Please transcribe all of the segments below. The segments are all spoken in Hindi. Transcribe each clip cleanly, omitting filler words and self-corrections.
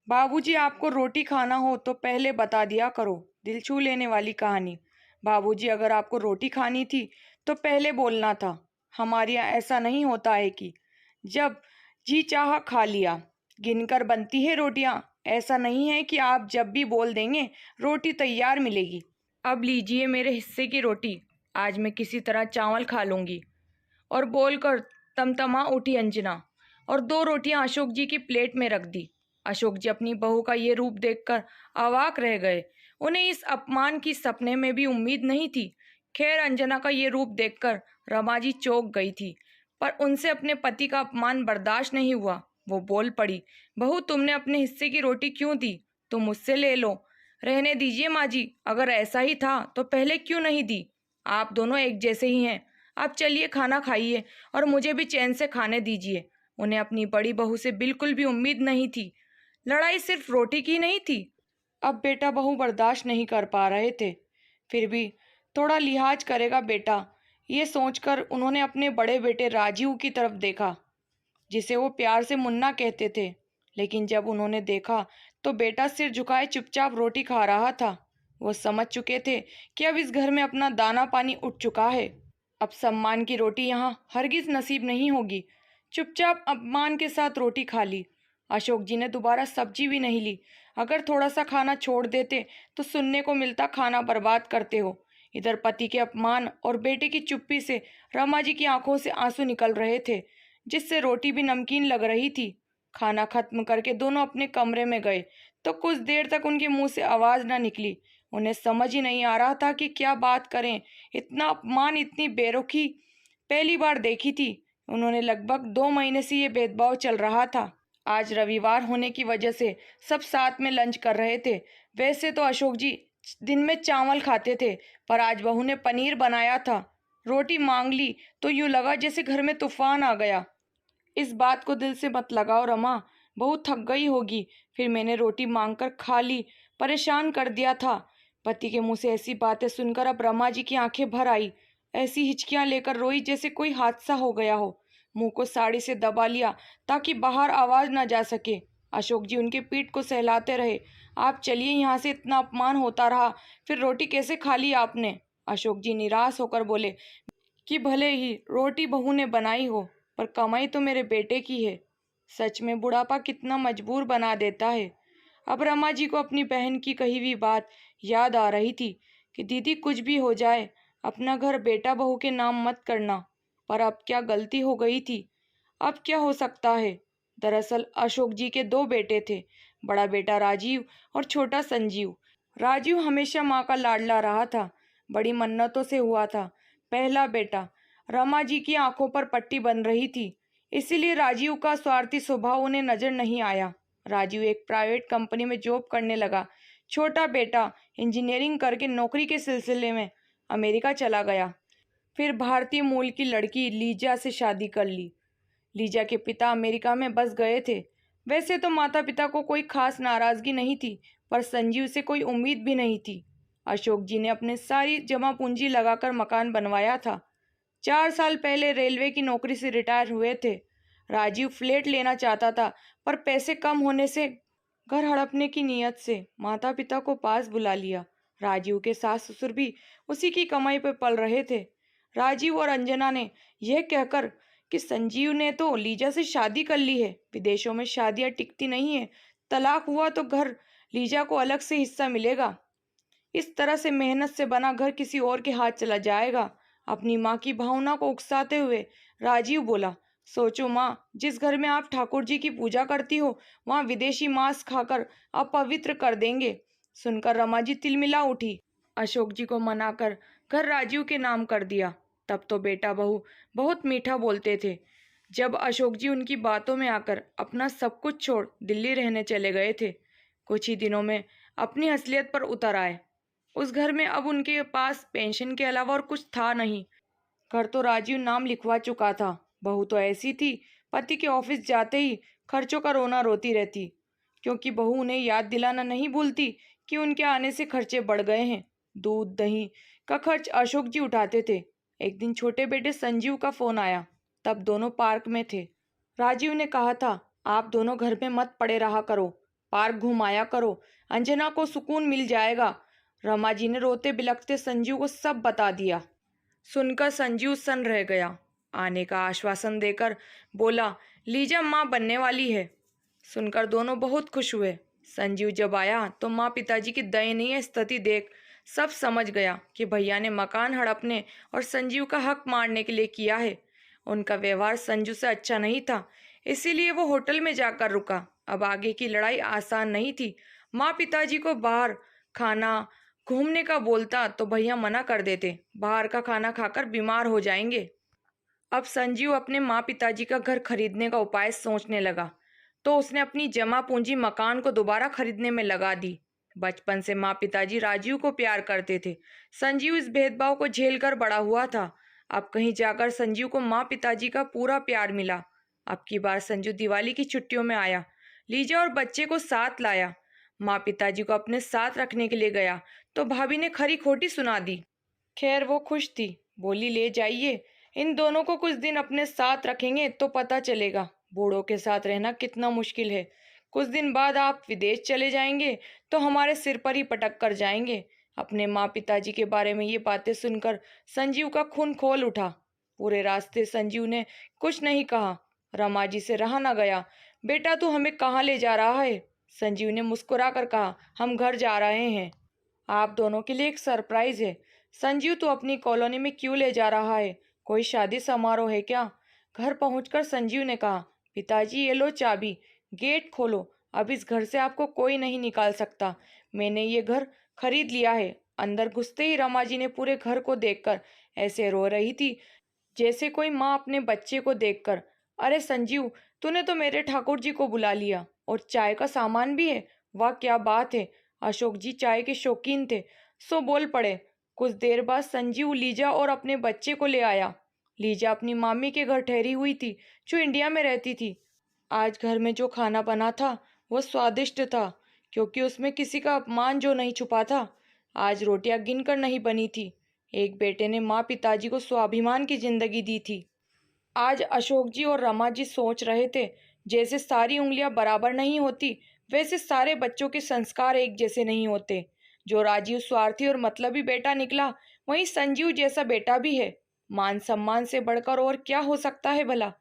बाबूजी, आपको रोटी खाना हो तो पहले बता दिया करो। दिल छू लेने वाली कहानी। बाबूजी, अगर आपको रोटी खानी थी तो पहले बोलना था। हमारे यहाँ ऐसा नहीं होता है कि जब जी चाहा खा लिया। गिनकर बनती है रोटियां। ऐसा नहीं है कि आप जब भी बोल देंगे रोटी तैयार मिलेगी। अब लीजिए मेरे हिस्से की रोटी। आज मैं किसी तरह चावल खा लूंगी। और बोलकर तमतमा उठी अंजना और दो रोटियां अशोक जी की प्लेट में रख दी। अशोक जी अपनी बहू का ये रूप देखकर अवाक रह गए। उन्हें इस अपमान की सपने में भी उम्मीद नहीं थी। खैर, अंजना का ये रूप देखकर रमा जी चौंक गई थी, पर उनसे अपने पति का अपमान बर्दाश्त नहीं हुआ। वो बोल पड़ी, बहू, तुमने अपने हिस्से की रोटी क्यों दी? तुम मुझसे ले लो। रहने दीजिए माँ जी, अगर ऐसा ही था तो पहले क्यों नहीं दी? आप दोनों एक जैसे ही हैं। आप चलिए खाना खाइए और मुझे भी चैन से खाने दीजिए। उन्हें अपनी बड़ी बहू से बिल्कुल भी उम्मीद नहीं थी। लड़ाई सिर्फ रोटी की नहीं थी। अब बेटा बहू बर्दाश्त नहीं कर पा रहे थे। फिर भी थोड़ा लिहाज करेगा बेटा, ये सोचकर उन्होंने अपने बड़े बेटे राजीव की तरफ देखा, जिसे वो प्यार से मुन्ना कहते थे। लेकिन जब उन्होंने देखा तो बेटा सिर झुकाए चुपचाप रोटी खा रहा था। वो समझ चुके थे कि अब इस घर में अपना दाना पानी उठ चुका है। अब सम्मान की रोटी यहाँ हरगिज नसीब नहीं होगी। चुपचाप अपमान के साथ रोटी खा ली। अशोक जी ने दोबारा सब्जी भी नहीं ली। अगर थोड़ा सा खाना छोड़ देते तो सुनने को मिलता खाना बर्बाद करते हो। इधर पति के अपमान और बेटे की चुप्पी से रमा जी की आंखों से आंसू निकल रहे थे, जिससे रोटी भी नमकीन लग रही थी। खाना खत्म करके दोनों अपने कमरे में गए तो कुछ देर तक उनके मुंह से आवाज न निकली। उन्हें समझ ही नहीं आ रहा था कि क्या बात करें। इतना अपमान, इतनी बेरुखी पहली बार देखी थी। उन्होंने लगभग 2 महीने से ये भेदभाव चल रहा था। आज रविवार होने की वजह से सब साथ में लंच कर रहे थे। वैसे तो अशोक जी दिन में चावल खाते थे, पर आज बहू ने पनीर बनाया था। रोटी मांग ली तो यूं लगा जैसे घर में तूफान आ गया। इस बात को दिल से मत लगाओ रमा, बहुत थक गई होगी। फिर मैंने रोटी मांगकर खा ली, परेशान कर दिया था। पति के मुंह से ऐसी बातें सुनकर अब रमा जी की आंखें भर आई। ऐसी हिचकियां लेकर रोई जैसे कोई हादसा हो गया हो। मुंह को साड़ी से दबा लिया ताकि बाहर आवाज ना जा सके। अशोक जी उनके पीठ को सहलाते रहे। आप चलिए यहाँ से, इतना अपमान होता रहा फिर रोटी कैसे खा ली आपने? अशोक जी निराश होकर बोले कि भले ही रोटी बहू ने बनाई हो, पर कमाई तो मेरे बेटे की है। सच में बुढ़ापा कितना मजबूर बना देता है। अब रमा जी को अपनी बहन की कही हुई बात याद आ रही थी कि दीदी, कुछ भी हो जाए अपना घर बेटा बहू के नाम मत करना। पर अब क्या गलती हो गई थी? अब क्या हो सकता है? दरअसल अशोक जी के दो बेटे थे, बड़ा बेटा राजीव और छोटा संजीव। राजीव हमेशा माँ का लाडला रहा था, बड़ी मन्नतों से हुआ था। पहला बेटा। रमा जी की आंखों पर पट्टी बन रही थी, इसीलिए राजीव का स्वार्थी स्वभाव उन्हें नजर नहीं आया। राजीव एक प्राइवेट कंपनी में जॉब करने लगा। छोटा बेटा इंजीनियरिंग करके नौकरी के सिलसिले में अमेरिका चला गया। फिर भारतीय मूल की लड़की लीजा से शादी कर ली। लीजा के पिता अमेरिका में बस गए थे। वैसे तो माता पिता को कोई खास नाराजगी नहीं थी, पर संजीव से कोई उम्मीद भी नहीं थी। अशोक जी ने अपने सारी जमा पूंजी लगाकर मकान बनवाया था। 4 साल पहले रेलवे की नौकरी से रिटायर हुए थे। राजीव फ्लैट लेना चाहता था, पर पैसे कम होने से घर हड़पने की नीयत से माता पिता को पास बुला लिया। राजीव के सास ससुर भी उसी की कमाई पर पल रहे थे। राजीव और अंजना ने यह कहकर कि संजीव ने तो लीजा से शादी कर ली है, विदेशों में शादियां टिकती नहीं है, तलाक हुआ तो घर लीजा को अलग से हिस्सा मिलेगा। इस तरह से मेहनत से बना घर किसी और के हाथ चला जाएगा। अपनी माँ की भावना को उकसाते हुए राजीव बोला, सोचो माँ, जिस घर में आप ठाकुर जी की पूजा करती हो वहाँ विदेशी मांस खाकर अपवित्र कर देंगे। सुनकर रमा जी तिलमिला उठी। अशोक जी को मनाकर घर राजीव के नाम कर दिया। तब तो बेटा बहू बहुत मीठा बोलते थे। जब अशोक जी उनकी बातों में आकर अपना सब कुछ छोड़ दिल्ली रहने चले गए थे, कुछ ही दिनों में अपनी असलियत पर उतर आए। उस घर में अब उनके पास पेंशन के अलावा और कुछ था नहीं। घर तो राजीव नाम लिखवा चुका था। बहू तो ऐसी थी, पति के ऑफिस जाते ही खर्चों का रोना रोती रहती, क्योंकि बहू उन्हें याद दिलाना नहीं भूलती कि उनके आने से खर्चे बढ़ गए हैं। दूध दही का खर्च अशोक जी उठाते थे। एक दिन छोटे बेटे संजीव का फोन आया। तब दोनों पार्क में थे। राजीव ने कहा था, आप दोनों घर में मत पड़े रहा करो, पार्क घुमाया करो, अंजना को सुकून मिल जाएगा। रमा जी ने रोते बिलखते संजीव को सब बता दिया। सुनकर संजीव सन्न रह गया। आने का आश्वासन देकर बोला, लीजा माँ बनने वाली है। सुनकर दोनों बहुत खुश हुए। संजीव जब आया तो माँ पिताजी की दयनीय स्थिति देख सब समझ गया कि भैया ने मकान हड़पने और संजीव का हक मारने के लिए किया है। उनका व्यवहार संजू से अच्छा नहीं था, इसीलिए वो होटल में जाकर रुका। अब आगे की लड़ाई आसान नहीं थी। माँ पिताजी को बाहर खाना घूमने का बोलता तो भैया मना कर देते, बाहर का खाना खाकर बीमार हो जाएंगे। अब संजीव अपने माँ पिताजी का घर खरीदने का उपाय सोचने लगा, तो उसने अपनी जमा पूंजी मकान को दोबारा खरीदने में लगा दी। बचपन से माँ पिताजी राजीव को प्यार करते थे। संजीव इस भेदभाव को झेलकर बड़ा हुआ था। अब कहीं जाकर संजीव को माँ पिताजी का पूरा प्यार मिला। अब की बार संजू दिवाली की छुट्टियों में आया, लीजा और बच्चे को साथ लाया। माँ पिताजी को अपने साथ रखने के लिए गया तो भाभी ने खरी खोटी सुना दी। खैर वो खुश थी, बोली ले जाइए, इन दोनों को कुछ दिन अपने साथ रखेंगे तो पता चलेगा बूढ़ों के साथ रहना कितना मुश्किल है। कुछ दिन बाद आप विदेश चले जाएंगे तो हमारे सिर पर ही पटक कर जाएंगे। अपने माँ पिताजी के बारे में ये बातें सुनकर संजीव का खून खोल उठा। पूरे रास्ते संजीव ने कुछ नहीं कहा। रमा जी से रहा न गया। बेटा तू हमें कहाँ ले जा रहा है? संजीव ने मुस्कुरा कर कहा, हम घर जा रहे हैं। आप दोनों के लिए एक सरप्राइज है। संजीव तू अपनी कॉलोनी में क्यों ले जा रहा है? कोई शादी समारोह है क्या? घर पहुंचकर संजीव ने कहा, पिताजी ये लो चाबी, गेट खोलो, अब इस घर से आपको कोई नहीं निकाल सकता। मैंने ये घर खरीद लिया है। अंदर घुसते ही रमा जी ने पूरे घर को देखकर ऐसे रो रही थी जैसे कोई माँ अपने बच्चे को देखकर। अरे संजीव, तूने तो मेरे ठाकुर जी को बुला लिया और चाय का सामान भी है। वाह क्या बात है। अशोक जी चाय के शौकीन थे, सो बोल पड़े। कुछ देर बाद संजीव लीजा और अपने बच्चे को ले आया। लीजा अपनी मामी के घर ठहरी हुई थी, जो इंडिया में रहती थी। आज घर में जो खाना बना था वो स्वादिष्ट था, क्योंकि उसमें किसी का अपमान जो नहीं छुपा था। आज रोटियां गिनकर नहीं बनी थी। एक बेटे ने माँ पिताजी को स्वाभिमान की जिंदगी दी थी। आज अशोक जी और रमा जी सोच रहे थे, जैसे सारी उंगलियां बराबर नहीं होती, वैसे सारे बच्चों के संस्कार एक जैसे नहीं होते। जो राजीव स्वार्थी और मतलबी बेटा निकला, वहीं संजीव जैसा बेटा भी है। मान सम्मान से बढ़कर और क्या हो सकता है भला।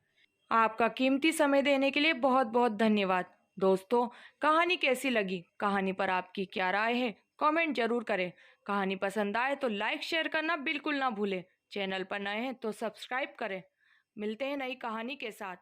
आपका कीमती समय देने के लिए बहुत बहुत धन्यवाद। दोस्तों, कहानी कैसी लगी? कहानी पर आपकी क्या राय है? कमेंट जरूर करें। कहानी पसंद आए तो लाइक शेयर करना बिल्कुल ना भूलें। चैनल पर नए हैं तो सब्सक्राइब करें। मिलते हैं नई कहानी के साथ।